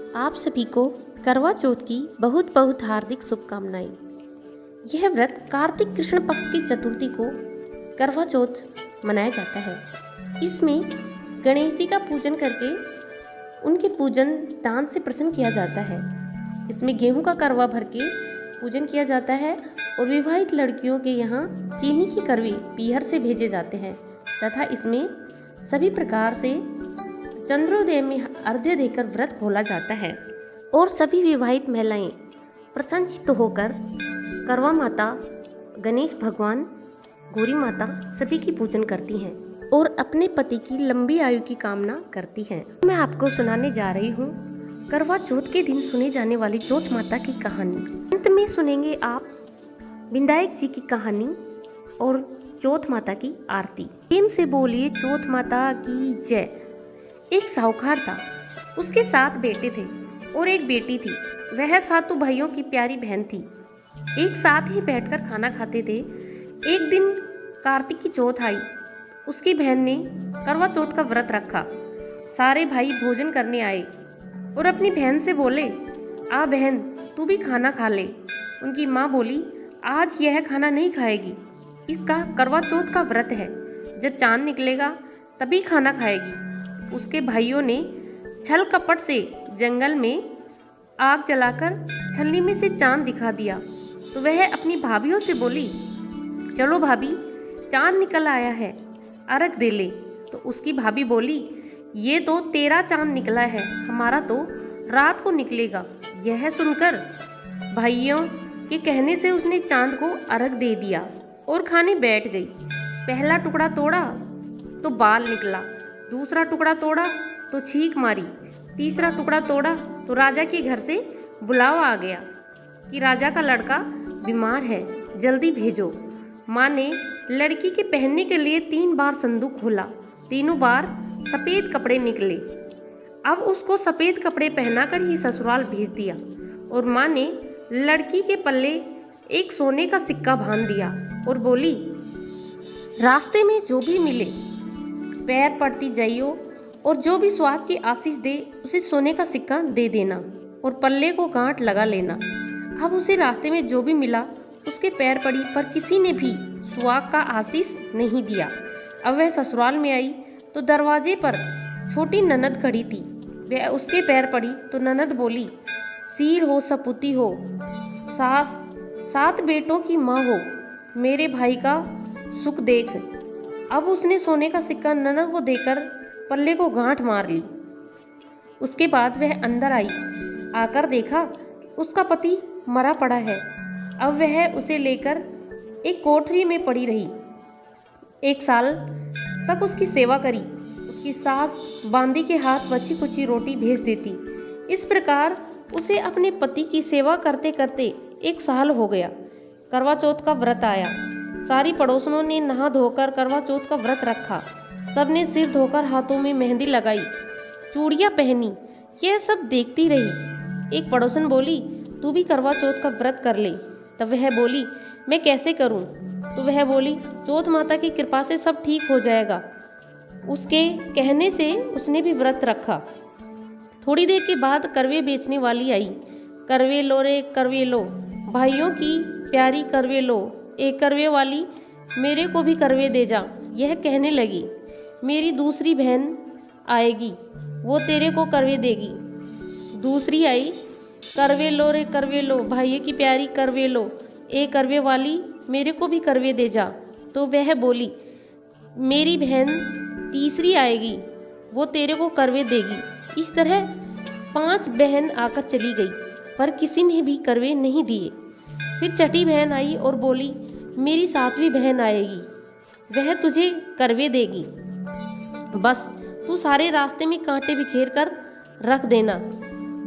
आप सभी को करवा चौथ की बहुत बहुत हार्दिक शुभकामनाएं। यह व्रत कार्तिक कृष्ण पक्ष की चतुर्थी को करवा चौथ मनाया जाता है। इसमें गणेश जी का पूजन करके उनके पूजन दान से प्रसन्न किया जाता है। इसमें गेहूं का करवा भर के पूजन किया जाता है और विवाहित लड़कियों के यहाँ चीनी की करवे पीहर से भेजे जाते हैं तथा इसमें सभी प्रकार से चंद्रोदय में अर्घ्य देकर व्रत खोला जाता है और सभी विवाहित महिलाएं प्रसन्नचित्त होकर करवा माता, गणेश भगवान, गौरी माता सभी की पूजन करती हैं और अपने पति की लंबी आयु की कामना करती हैं। मैं आपको सुनाने जा रही हूँ करवा चौथ के दिन सुने जाने वाली चौथ माता की कहानी। अंत में सुनेंगे आप विनायक जी की कहानी और चौथ माता की आरती। प्रेम से बोलिए चौथ माता की जय। एक साहूकार था, उसके 7 बेटे थे और एक बेटी थी। वह 7 भाइयों की प्यारी बहन थी। एक साथ ही बैठकर खाना खाते थे। एक दिन कार्तिक की चौथ आई। उसकी बहन ने करवा चौथ का व्रत रखा। सारे भाई भोजन करने आए और अपनी बहन से बोले, आ बहन तू भी खाना खा ले। उनकी माँ बोली, आज यह खाना नहीं खाएगी, इसका करवा चौथ का व्रत है, जब चांद निकलेगा तभी खाना खाएगी। उसके भाइयों ने छल कपट से जंगल में आग जलाकर छलनी में से चांद दिखा दिया। तो वह अपनी भाभीयों से बोली, चलो भाभी चांद निकल आया है, अर्घ दे ले। तो उसकी भाभी बोली, ये तो तेरा चांद निकला है, हमारा तो रात को निकलेगा। यह सुनकर भाइयों के कहने से उसने चांद को अर्घ दे दिया और खाने बैठ गई। पहला टुकड़ा तोड़ा तो बाल निकला, दूसरा टुकड़ा तोड़ा तो छींक मारी, तीसरा टुकड़ा तोड़ा तो राजा के घर से बुलावा आ गया कि राजा का लड़का बीमार है, जल्दी भेजो। माँ ने लड़की के पहनने के लिए 3 बार संदूक खोला, तीनों बार सफ़ेद कपड़े निकले। अब उसको सफ़ेद कपड़े पहनाकर ही ससुराल भेज दिया और माँ ने लड़की के पल्ले एक सोने का सिक्का बांध दिया और बोली, रास्ते में जो भी मिले पैर पड़ती जाइयो और जो भी सुहाग की आशीष दे उसे सोने का सिक्का दे देना और पल्ले को गांठ लगा लेना। अब उसे रास्ते में जो भी मिला उसके पैर पड़ी, पर किसी ने भी सुहाग का आशीष नहीं दिया। अब वह ससुराल में आई तो दरवाजे पर छोटी ननद खड़ी थी। वह उसके पैर पड़ी तो ननद बोली, सीर हो सपूती हो, सास 7 बेटों की माँ हो, मेरे भाई का सुख देख। अब उसने सोने का सिक्का ननद को देकर पल्ले को गांठ मार ली। उसके बाद वह अंदर आई, आकर देखा उसका पति मरा पड़ा है। अब वह उसे लेकर एक कोठरी में पड़ी रही। 1 साल तक उसकी सेवा करी। उसकी सास बांदी के हाथ बची कुची रोटी भेज देती। इस प्रकार उसे अपने पति की सेवा करते करते 1 साल हो गया। करवा चौथ का व्रत आया। सारी पड़ोसनों ने नहा धोकर करवा चौथ का व्रत रखा। सबने सिर धोकर हाथों में मेहंदी लगाई, चूड़ियाँ पहनी। यह सब देखती रही। एक पड़ोसन बोली, तू भी करवा चौथ का व्रत कर ले। तब वह बोली, मैं कैसे करूं? तो वह बोली, चौथ माता की कृपा से सब ठीक हो जाएगा। उसके कहने से उसने भी व्रत रखा। थोड़ी देर के बाद करवे बेचने वाली आई। करवे लो रे करवे लो, भाइयों की प्यारी करवे लो। एक करवे वाली, मेरे को भी करवे दे जा। यह कहने लगी, मेरी दूसरी बहन आएगी, वो तेरे को करवे देगी। दूसरी आई, करवे लो रे करवे लो, भाइयों की प्यारी करवे लो। एक करवे वाली, मेरे को भी करवे दे जा। तो वह बोली, मेरी बहन तीसरी आएगी, वो तेरे को करवे देगी। इस तरह 5 बहन आकर चली गई, पर किसी ने भी करवे नहीं दिए। फिर छठी बहन आई और बोली, मेरी 7वीं बहन आएगी, वह तुझे करवे देगी। बस तू सारे रास्ते में कांटे बिखेर कर रख देना।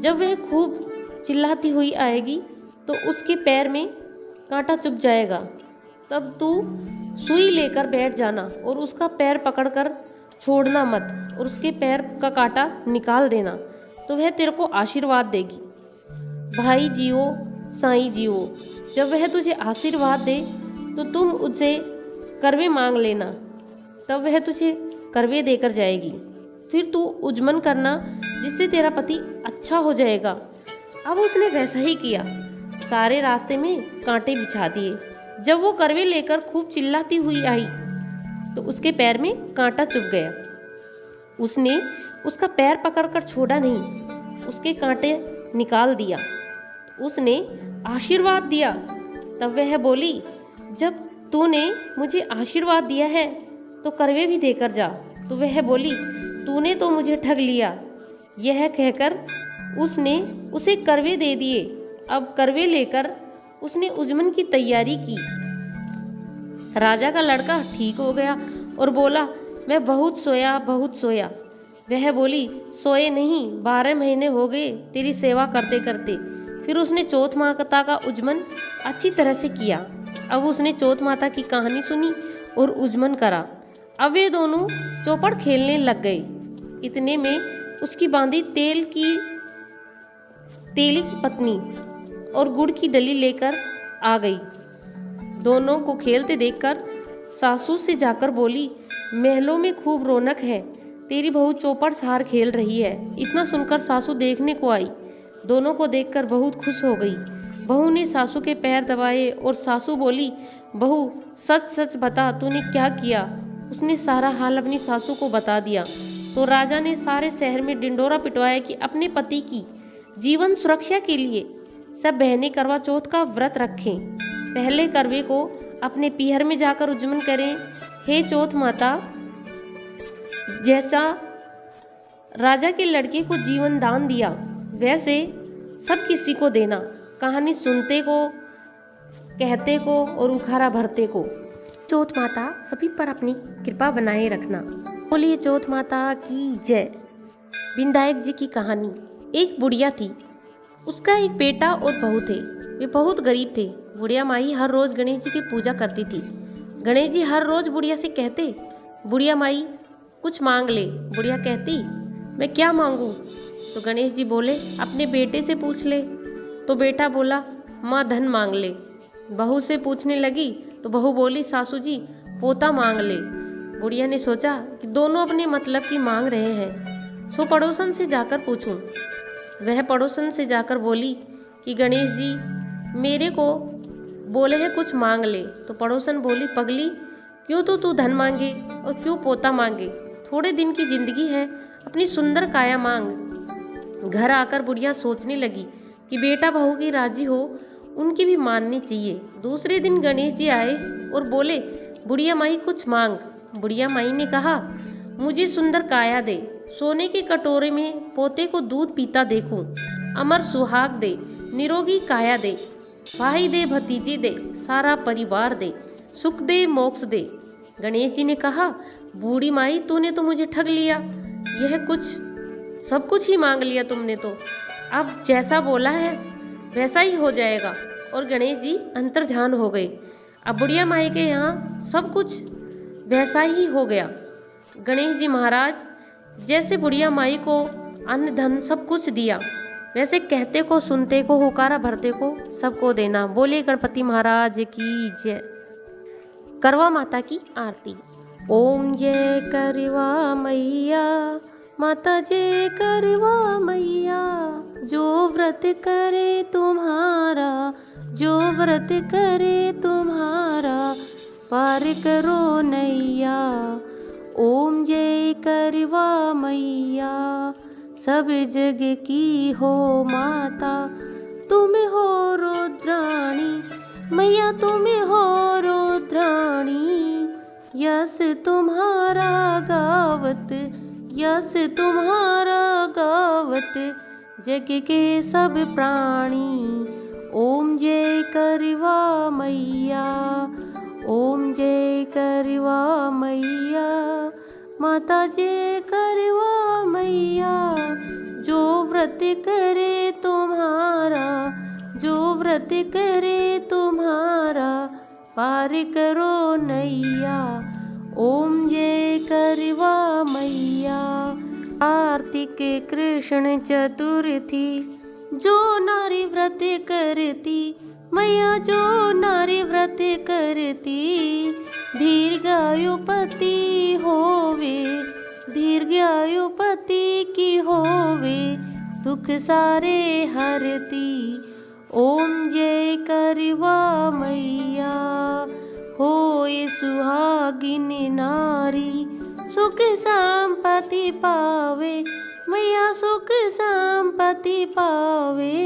जब वह खूब चिल्लाती हुई आएगी तो उसके पैर में कांटा चुभ जाएगा। तब तू सुई लेकर बैठ जाना और उसका पैर पकड़कर छोड़ना मत और उसके पैर का कांटा निकाल देना, तो वह तेरे को आशीर्वाद देगी। भाई जियो साईं जियो। जब वह तुझे आशीर्वाद दे तो तुम उससे करवे मांग लेना, तब वह तुझे करवे देकर जाएगी। फिर तू उजमन करना, जिससे तेरा पति अच्छा हो जाएगा। अब उसने वैसा ही किया, सारे रास्ते में कांटे बिछा दिए। जब वो करवे लेकर खूब चिल्लाती हुई आई तो उसके पैर में कांटा चुभ गया। उसने उसका पैर पकड़कर छोड़ा नहीं, उसके कांटे निकाल दिया। उसने आशीर्वाद दिया। तब वह बोली, जब तूने मुझे आशीर्वाद दिया है तो करवे भी देकर जा। तो वह बोली, तूने तो मुझे ठग लिया। यह कहकर उसने उसे करवे दे दिए। अब करवे लेकर उसने उजमन की तैयारी की। राजा का लड़का ठीक हो गया और बोला, मैं बहुत सोया, बहुत सोया। वह बोली, सोए नहीं, 12 महीने हो गए तेरी सेवा करते करते। फिर उसने चौथ माता का उजमन अच्छी तरह से किया। अब उसने चौथ माता की कहानी सुनी और उजमन करा। अब वे दोनों चौपड़ खेलने लग गए। इतने में उसकी बांदी तेली की पत्नी और गुड़ की डली लेकर आ गई। दोनों को खेलते देखकर सासू से जाकर बोली, महलों में खूब रौनक है, तेरी बहू चौपड़ सार खेल रही है। इतना सुनकर सासू देखने को आई। दोनों को देखकर बहुत खुश हो गई। बहू ने सासू के पैर दबाए और सासू बोली, बहू सच सच बता, तूने क्या किया। उसने सारा हाल अपनी सासू को बता दिया। तो राजा ने सारे शहर में डिंडोरा पिटवाया कि अपने पति की जीवन सुरक्षा के लिए सब बहनें करवा चौथ का व्रत रखें। पहले करवे को अपने पीहर में जाकर उजमन करें। हे चौथ माता, जैसा राजा के लड़के को जीवन दान दिया वैसे सब किसी को देना। कहानी सुनते को, कहते को और उखारा भरते को। चौथ माता सभी पर अपनी कृपा बनाए रखना। बोलिए चौथ माता की जय। विनायक जी की कहानी। एक बुढ़िया थी, उसका एक बेटा और बहू थे। वे बहुत गरीब थे। बुढ़िया माई हर रोज गणेश जी की पूजा करती थी। गणेश जी हर रोज बुढ़िया से कहते, बुढ़िया माई कुछ मांग ले। बुढ़िया कहती, मैं क्या मांगू। तो गणेश जी बोले, अपने बेटे से पूछ ले। तो बेटा बोला, माँ धन मांग ले। बहू से पूछने लगी तो बहू बोली, सासू जी पोता मांग ले। बुढ़िया ने सोचा कि दोनों अपने मतलब की मांग रहे हैं, सो पड़ोसन से जाकर पूछूं। वह पड़ोसन से जाकर बोली कि गणेश जी मेरे को बोले है कुछ मांग ले। तो पड़ोसन बोली, पगली क्यों तो तू धन मांगे और क्यों पोता मांगे। थोड़े दिन की जिंदगी है, अपनी सुंदर काया मांग। घर आकर बुढ़िया सोचने लगी कि बेटा बहू की राजी हो, उनकी भी माननी चाहिए। दूसरे दिन गणेश जी आए और बोले, बुढ़िया माई कुछ मांग। बुढ़िया माई ने कहा, मुझे सुंदर काया दे, सोने के कटोरे में पोते को दूध पीता देखूं, अमर सुहाग दे, निरोगी काया दे, भाई दे, भतीजी दे, सारा परिवार दे, सुख दे, मोक्ष दे। गणेश जी ने कहा, बूढ़ी माई तूने तो मुझे ठग लिया, यह कुछ सब कुछ ही मांग लिया तुमने तो। अब जैसा बोला है वैसा ही हो जाएगा। और गणेश जी अंतर्ध्यान हो गए। अब बुढ़िया माई के यहाँ सब कुछ वैसा ही हो गया। गणेश जी महाराज जैसे बुढ़िया माई को अन्न धन सब कुछ दिया, वैसे कहते को, सुनते को, होकारा भरते को सबको देना। बोले गणपति महाराज की जय। करवा माता की आरती। ओम जय करवा मैया, माता जय करवा मैया। जो व्रत करे तुम्हारा, जो व्रत करे तुम्हारा, पार करो नैया। ओम जय करवा मैया, सब जग की हो माता, तुम हो रुद्राणी मैया, तुम हो रुद्राणी। यस तुम्हारा गावत, यस तुम्हारा गावत, जग के सब प्राणी। ओम जय करवा मैया, ओम जय करवा मैया, माता जय करवा मैया। जो व्रत करे तुम्हारा, जो व्रत करे तुम्हारा, पार करो नैया। ओम जय करवा मैया। कार्तिक कृष्ण चतुर्थी, जो नारी व्रत करती मैया, जो नारी व्रत करती, दीर्घायु पति होवे, दीर्घायु पति की होवे, दुख सारे हरती। ओम जय करवा मैया, होए सुहागिन नारी, सुख संपत्ति पावे, मैया सुख संपत्ति पावे।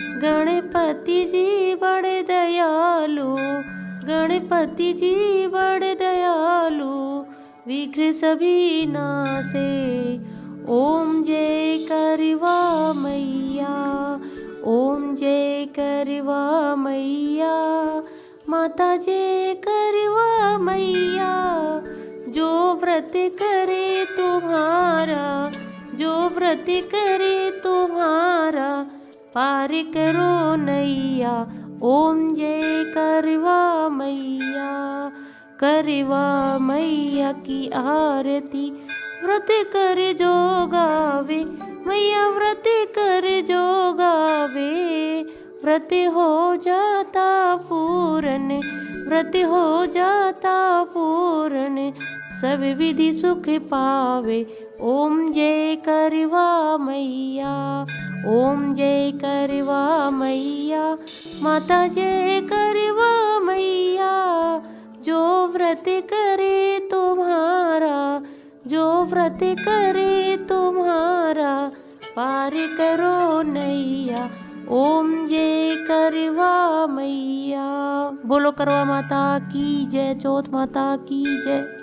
गणपति जी बड़े दयालु, गणपति जी बड़े दयालु, विघ्न सभी नासे। ओम जय करवा मैया, ओम जय करवा मैया, माता जय करवा मैया। जो व्रत करे तुम्हारा, जो व्रत करे तुम्हारा, पार करो नैया। ओम जय करवा मैया, करवा मैया की आरती। व्रत कर जो गावे, मैया व्रत कर जो गावे, व्रत हो जाता पूर्ण, व्रत हो जाता पूर्ण, सब विधि सुख पावे। ओम जय करवा मैया, ओम जय करवा मैया, माता जय करवा मैया। जो व्रत करे तुम्हारा, जो व्रत करे तुम्हारा, पार करो नैया। ओम जय करवा मैया। बोलो करवा माता की जय, चौथ माता की जय।